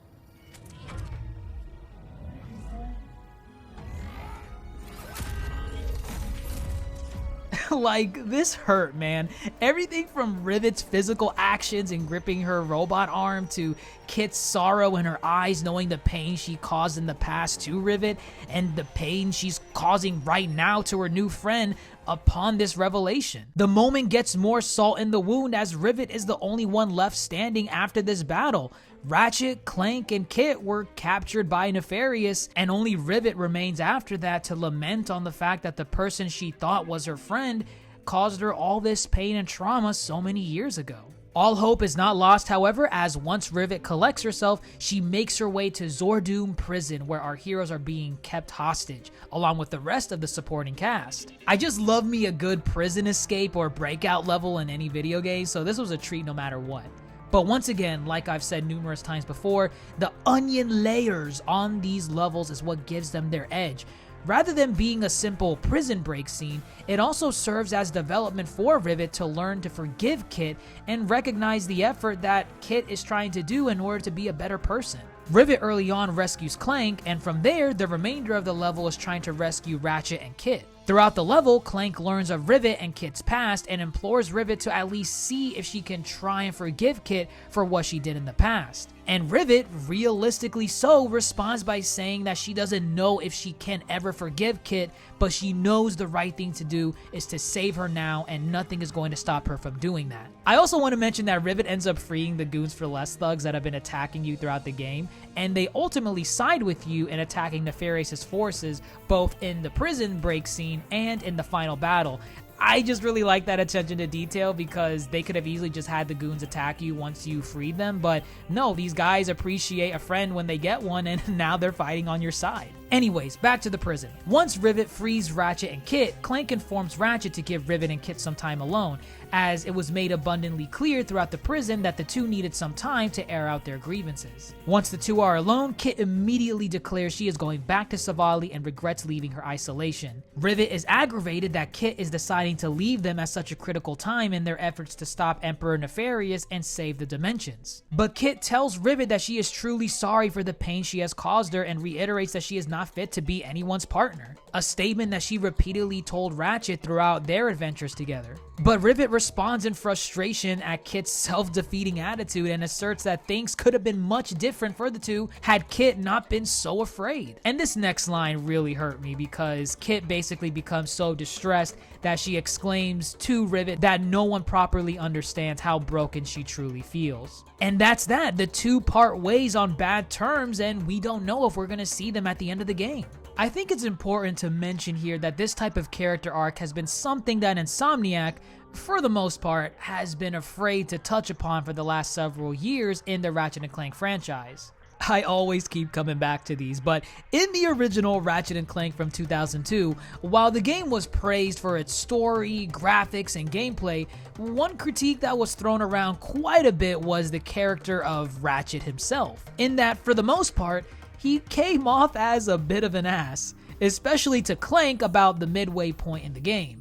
S3: Like, this hurt, man. Everything from Rivet's physical actions in gripping her robot arm to Kit's sorrow in her eyes knowing the pain she caused in the past to Rivet and the pain she's causing right now to her new friend upon this revelation. The moment gets more salt in the wound as Rivet is the only one left standing after this battle. Ratchet, Clank, and Kit were captured by Nefarious, and only Rivet remains after that to lament on the fact that the person she thought was her friend caused her all this pain and trauma so many years ago. All hope is not lost, however, as once Rivet collects herself, she makes her way to Zordoom Prison, where our heroes are being kept hostage, along with the rest of the supporting cast. I just love me a good prison escape or breakout level in any video game, so this was a treat no matter what. But once again, like I've said numerous times before, the onion layers on these levels is what gives them their edge. Rather than being a simple prison break scene, it also serves as development for Rivet to learn to forgive Kit and recognize the effort that Kit is trying to do in order to be a better person. Rivet early on rescues Clank, and from there, the remainder of the level is trying to rescue Ratchet and Kit. Throughout the level, Clank learns of Rivet and Kit's past and implores Rivet to at least see if she can try and forgive Kit for what she did in the past. And Rivet, realistically so, responds by saying that she doesn't know if she can ever forgive Kit, but she knows the right thing to do is to save her now, and nothing is going to stop her from doing that. I also want to mention that Rivet ends up freeing the Goons for Less thugs that have been attacking you throughout the game, and they ultimately side with you in attacking Nefarious' forces, both in the prison break scene and in the final battle. I just really like that attention to detail because they could have easily just had the goons attack you once you freed them, but no, these guys appreciate a friend when they get one, and now they're fighting on your side. Anyways, back to the prison. Once Rivet frees Ratchet and Kit, Clank informs Ratchet to give Rivet and Kit some time alone, as it was made abundantly clear throughout the prison that the two needed some time to air out their grievances. Once the two are alone, Kit immediately declares she is going back to Savali and regrets leaving her isolation. Rivet is aggravated that Kit is deciding to leave them at such a critical time in their efforts to stop Emperor Nefarious and save the dimensions. But Kit tells Rivet that she is truly sorry for the pain she has caused her and reiterates that she is not fit to be anyone's partner, a statement that she repeatedly told Ratchet throughout their adventures together. But Rivet responds in frustration at Kit's self-defeating attitude and asserts that things could have been much different for the two had Kit not been so afraid. And this next line really hurt me because Kit basically becomes so distressed that she exclaims to Rivet that no one properly understands how broken she truly feels. And that's that. The two part ways on bad terms, and we don't know if we're going to see them at the end of the game. I think it's important to mention here that this type of character arc has been something that Insomniac, for the most part, has been afraid to touch upon for the last several years in the Ratchet & Clank franchise. I always keep coming back to these, but in the original Ratchet & Clank from 2002, while the game was praised for its story, graphics, and gameplay, one critique that was thrown around quite a bit was the character of Ratchet himself, in that for the most part, he came off as a bit of an ass, especially to Clank about the midway point in the game.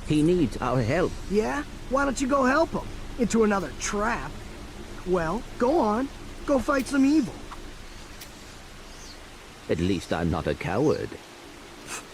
S6: He needs our help.
S9: Yeah? Why don't you go help him? Into another trap? Well, go on. Go fight some evil.
S6: At least I'm not a coward.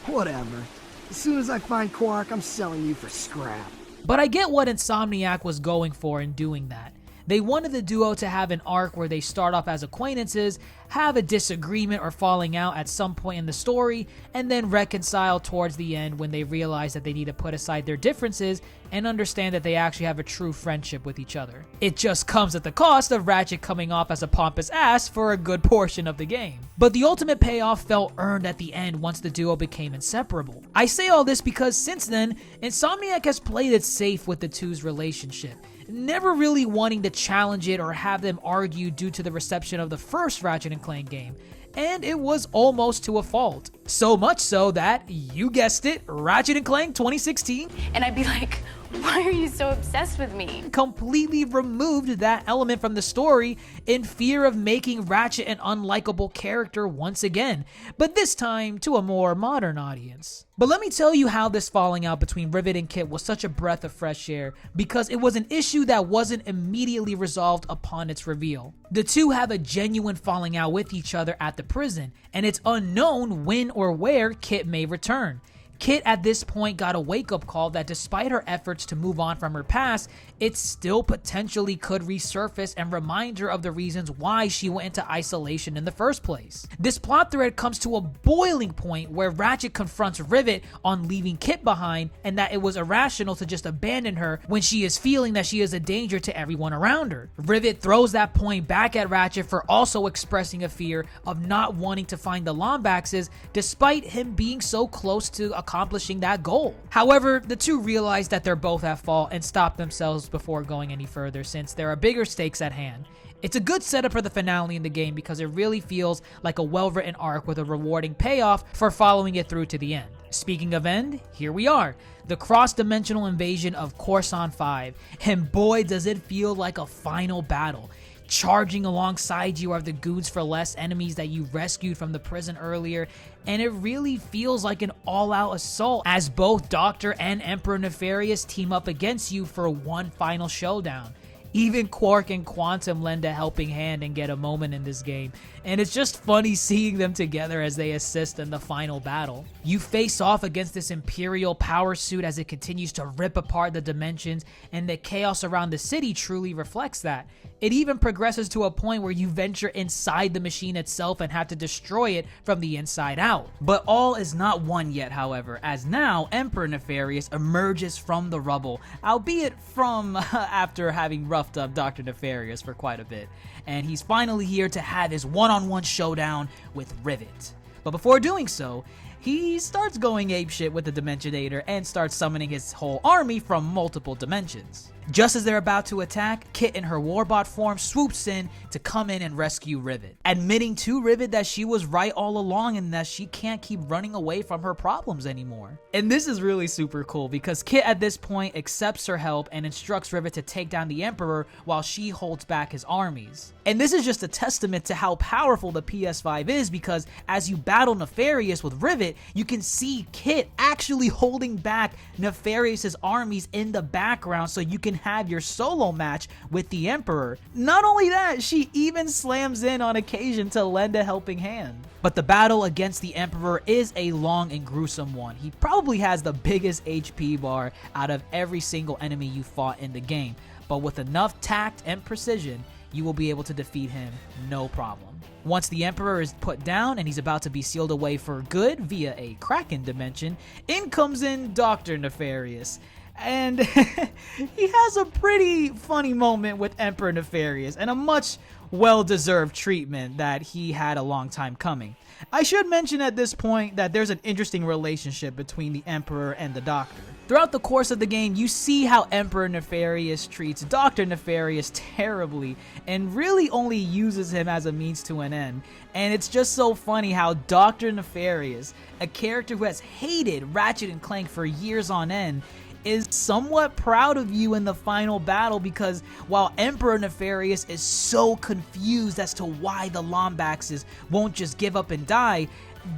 S9: Whatever. As soon as I find Quark, I'm selling you for scrap.
S3: But I get what Insomniac was going for in doing that. They wanted the duo to have an arc where they start off as acquaintances, have a disagreement or falling out at some point in the story, and then reconcile towards the end when they realize that they need to put aside their differences and understand that they actually have a true friendship with each other. It just comes at the cost of Ratchet coming off as a pompous ass for a good portion of the game. But the ultimate payoff felt earned at the end once the duo became inseparable. I say all this because since then, Insomniac has played it safe with the two's relationship, never really wanting to challenge it or have them argue due to the reception of the first Ratchet & Clank game, and it was almost to a fault. So much so that, you guessed it, Ratchet & Clank 2016,
S10: and I'd be like, why are you so obsessed with me?
S3: Completely removed that element from the story in fear of making Ratchet an unlikable character once again, but this time to a more modern audience. But let me tell you how this falling out between Rivet and Kit was such a breath of fresh air, because it was an issue that wasn't immediately resolved upon its reveal. The two have a genuine falling out with each other at the prison, and it's unknown when or where Kit may return. Kit at this point got a wake-up call that despite her efforts to move on from her past, it still potentially could resurface and remind her of the reasons why she went into isolation in the first place. This plot thread comes to a boiling point where Ratchet confronts Rivet on leaving Kit behind and that it was irrational to just abandon her when she is feeling that she is a danger to everyone around her. Rivet throws that point back at Ratchet for also expressing a fear of not wanting to find the Lombaxes despite him being so close to accomplishing that goal. However, the two realize that they're both at fault and stop themselves before going any further since there are bigger stakes at hand. It's a good setup for the finale in the game because it really feels like a well-written arc with a rewarding payoff for following it through to the end. Speaking of end, here we are, the cross-dimensional invasion of Coruscant 5, and boy does it feel like a final battle. Charging alongside you are the Goons for Less enemies that you rescued from the prison earlier, and it really feels like an all-out assault as both Doctor and Emperor Nefarious team up against you for one final showdown. Even Quark and Quantum lend a helping hand and get a moment in this game, and it's just funny seeing them together as they assist in the final battle. You face off against this Imperial power suit as it continues to rip apart the dimensions, and the chaos around the city truly reflects that. It even progresses to a point where you venture inside the machine itself and have to destroy it from the inside out. But all is not won yet, however, as now Emperor Nefarious emerges from the rubble, albeit from after having roughed up Dr. Nefarious for quite a bit. And he's finally here to have his one-on-one showdown with Rivet. But before doing so, he starts going apeshit with the Dimensionator and starts summoning his whole army from multiple dimensions. Just as they're about to attack, Kit in her Warbot form swoops in to come in and rescue Rivet, admitting to Rivet that she was right all along and that she can't keep running away from her problems anymore. And this is really super cool because Kit at this point accepts her help and instructs Rivet to take down the Emperor while she holds back his armies. And this is just a testament to how powerful the PS5 is, because as you battle Nefarious with Rivet, you can see Kit actually holding back Nefarious's armies in the background so you can have your solo match with the Emperor. Not only that, she even slams in on occasion to lend a helping hand. But the battle against the Emperor is a long and gruesome one. He probably has the biggest HP bar out of every single enemy you fought in the game, but with enough tact and precision, you will be able to defeat him no problem. Once the Emperor is put down and he's about to be sealed away for good via a Kraken dimension, in comes in Dr. Nefarious. And he has a pretty funny moment with Emperor Nefarious and a much well-deserved treatment that he had a long time coming. I should mention at this point that there's an interesting relationship between the Emperor and the Doctor. Throughout the course of the game, you see how Emperor Nefarious treats Dr. Nefarious terribly and really only uses him as a means to an end. And it's just so funny how Dr. Nefarious, a character who has hated Ratchet and Clank for years on end, is somewhat proud of you in the final battle, because while Emperor Nefarious is so confused as to why the Lombaxes won't just give up and die,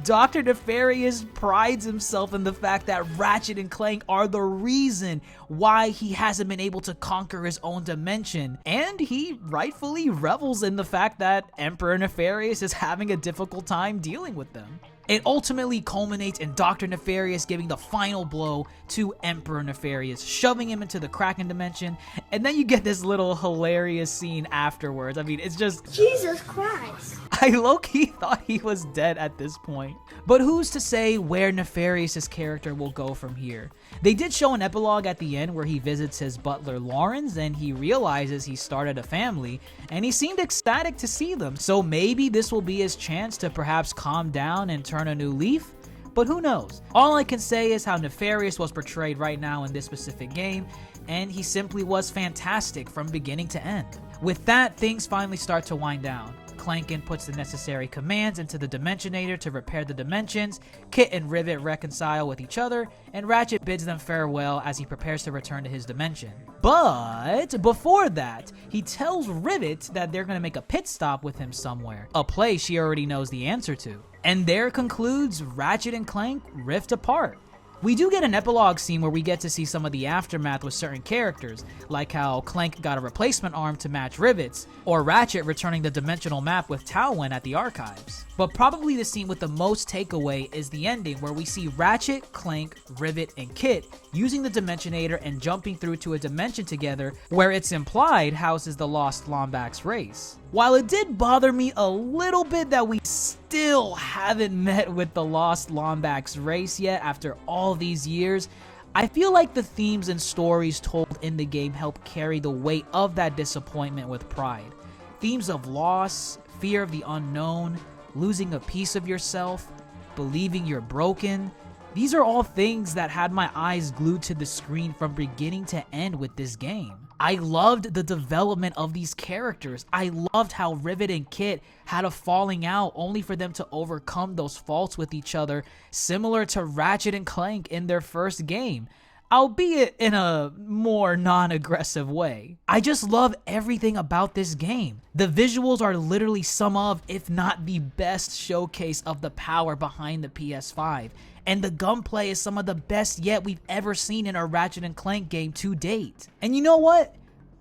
S3: Dr. Nefarious prides himself in the fact that Ratchet and Clank are the reason why he hasn't been able to conquer his own dimension, and he rightfully revels in the fact that Emperor Nefarious is having a difficult time dealing with them. It ultimately culminates in Dr. Nefarious giving the final blow to Emperor Nefarious, shoving him into the Kraken dimension, and then you get this little hilarious scene afterwards. I mean, it's just...
S9: Jesus Christ.
S3: I low-key thought he was dead at this point. But who's to say where Nefarious's character will go from here? They did show an epilogue at the end where he visits his butler Lawrence and he realizes he started a family, and he seemed ecstatic to see them. So maybe this will be his chance to perhaps calm down and turn a new leaf? But who knows? All I can say is how Nefarious was portrayed right now in this specific game, and he simply was fantastic from beginning to end. With that, things finally start to wind down. Clank inputs the necessary commands into the Dimensionator to repair the dimensions, Kit and Rivet reconcile with each other, and Ratchet bids them farewell as he prepares to return to his dimension. But before that, he tells Rivet that they're going to make a pit stop with him somewhere, a place she already knows the answer to. And there concludes Ratchet and Clank Rift Apart. We do get an epilogue scene where we get to see some of the aftermath with certain characters, like how Clank got a replacement arm to match Rivet's, or Ratchet returning the dimensional map with Talwyn at the archives. But probably the scene with the most takeaway is the ending, where we see Ratchet, Clank, Rivet, and Kit using the Dimensionator and jumping through to a dimension together where it's implied houses the lost Lombax race. While it did bother me a little bit that we still haven't met with the lost Lombax race yet after all these years, I feel like the themes and stories told in the game help carry the weight of that disappointment with pride. Themes of loss, fear of the unknown, losing a piece of yourself, believing you're broken. These are all things that had my eyes glued to the screen from beginning to end with this game. I loved the development of these characters. I loved how Rivet and Kit had a falling out only for them to overcome those faults with each other, similar to Ratchet and Clank in their first game, albeit in a more non-aggressive way. I just love everything about this game. The visuals are literally some of, if not the best showcase of the power behind the PS5. And the gunplay is some of the best yet we've ever seen in a Ratchet and Clank game to date. And you know what?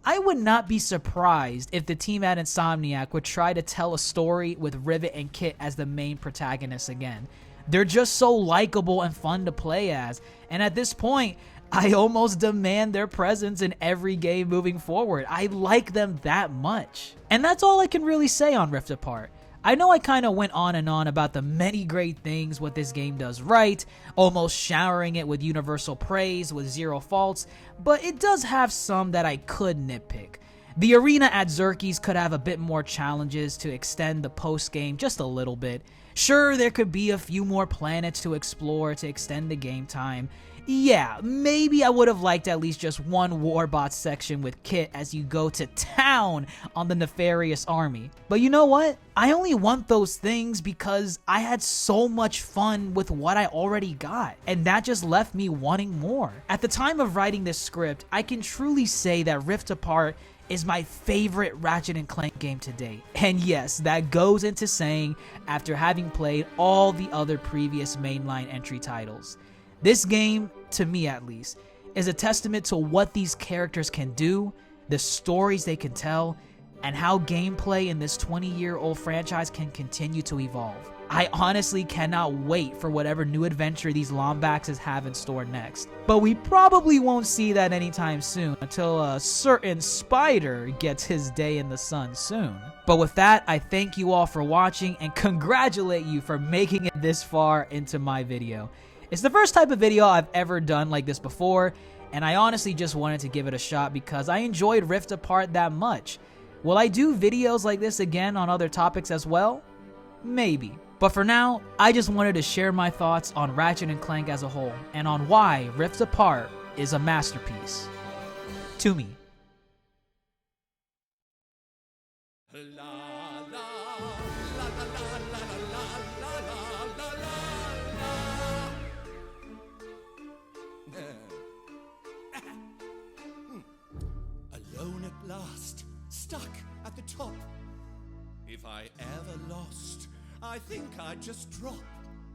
S3: I would not be surprised if the team at Insomniac would try to tell a story with Rivet and Kit as the main protagonists again. They're just so likable and fun to play as, and at this point, I almost demand their presence in every game moving forward. I like them that much. And that's all I can really say on Rift Apart. I know I kind of went on and on about the many great things what this game does right, almost showering it with universal praise with zero faults, but it does have some that I could nitpick. The arena at Xerxes could have a bit more challenges to extend the post-game just a little bit. Sure, there could be a few more planets to explore to extend the game time. Yeah, maybe I would have liked at least just one Warbot section with Kit as you go to town on the Nefarious army. But you know what? I only want those things because I had so much fun with what I already got, and that just left me wanting more. At the time of writing this script, I can truly say that Rift Apart is my favorite Ratchet & Clank game to date. And yes, that goes into saying after having played all the other previous mainline entry titles. This game, to me at least, is a testament to what these characters can do, the stories they can tell, and how gameplay in this 20-year-old franchise can continue to evolve. I honestly cannot wait for whatever new adventure these Lombaxes have in store next. But we probably won't see that anytime soon until a certain spider gets his day in the sun soon. But with that, I thank you all for watching and congratulate you for making it this far into my video. It's the first type of video I've ever done like this before, and I honestly just wanted to give it a shot because I enjoyed Rift Apart that much. Will I do videos like this again on other topics as well? Maybe. But for now, I just wanted to share my thoughts on Ratchet & Clank as a whole, and on why Rift Apart is a masterpiece. To me.
S11: Alone at last, stuck at the top. If I ever lost, I think I'd just drop.